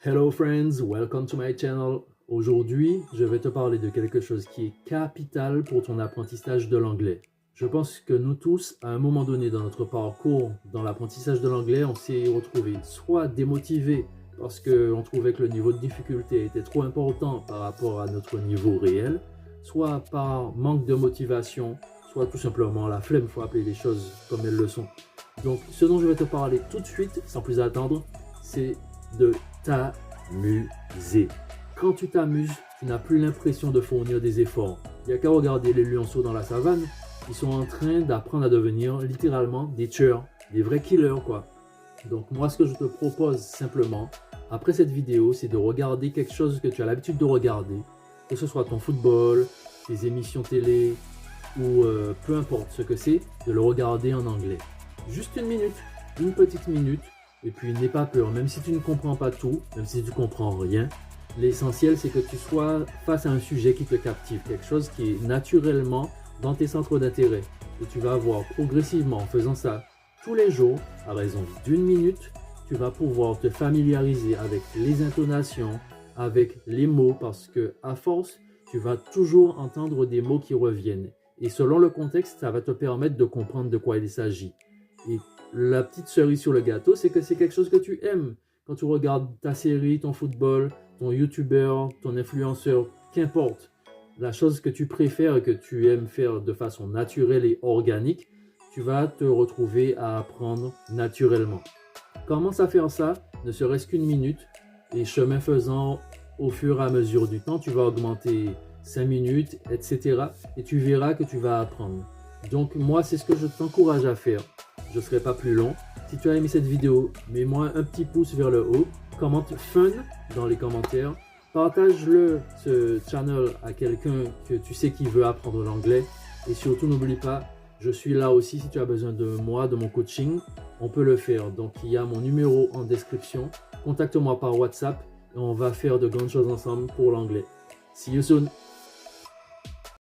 Hello friends, welcome to my channel. Aujourd'hui, je vais te parler de quelque chose qui est capital pour ton apprentissage de l'anglais. Je pense que nous tous, à un moment donné dans notre parcours dans l'apprentissage de l'anglais, on s'est retrouvé soit démotivé parce qu'on trouvait que le niveau de difficulté était trop important par rapport à notre niveau réel, soit par manque de motivation, soit tout simplement la flemme, il faut appeler les choses comme elles le sont. Donc, ce dont je vais te parler tout de suite, sans plus attendre, c'est de t'amuser. Quand tu t'amuses, tu n'as plus l'impression de fournir des efforts. Il n'y a qu'à regarder les lionceaux dans la savane. Ils sont en train d'apprendre à devenir littéralement des tueurs, des vrais killers quoi. Donc moi ce que je te propose simplement, après cette vidéo, c'est de regarder quelque chose que tu as l'habitude de regarder, que ce soit ton football, tes émissions télé ou peu importe ce que c'est, de le regarder en anglais. Juste une petite minute, et puis n'aie pas peur, même si tu ne comprends pas tout, même si tu ne comprends rien, l'essentiel c'est que tu sois face à un sujet qui te captive, quelque chose qui est naturellement dans tes centres d'intérêt, que tu vas avoir progressivement en faisant ça tous les jours, à raison d'une minute, tu vas pouvoir te familiariser avec les intonations, avec les mots, parce que à force, tu vas toujours entendre des mots qui reviennent. Et selon le contexte, ça va te permettre de comprendre de quoi il s'agit. Et la petite cerise sur le gâteau, c'est que c'est quelque chose que tu aimes. Quand tu regardes ta série, ton football, ton youtubeur, ton influenceur, qu'importe, la chose que tu préfères et que tu aimes faire de façon naturelle et organique, tu vas te retrouver à apprendre naturellement. Commence à faire ça, ne serait-ce qu'une minute, et chemin faisant, au fur et à mesure du temps, tu vas augmenter 5 minutes, etc. Et tu verras que tu vas apprendre. Donc moi, c'est ce que je t'encourage à faire. Je ne serai pas plus long. Si tu as aimé cette vidéo, mets-moi un petit pouce vers le haut, commente fun dans les commentaires, partage-le, ce channel, à quelqu'un que tu sais qui veut apprendre l'anglais, et surtout n'oublie pas, je suis là aussi si tu as besoin de moi, de mon coaching, on peut le faire. Donc il y a mon numéro en description, contacte-moi par WhatsApp et on va faire de grandes choses ensemble pour l'anglais. See you soon!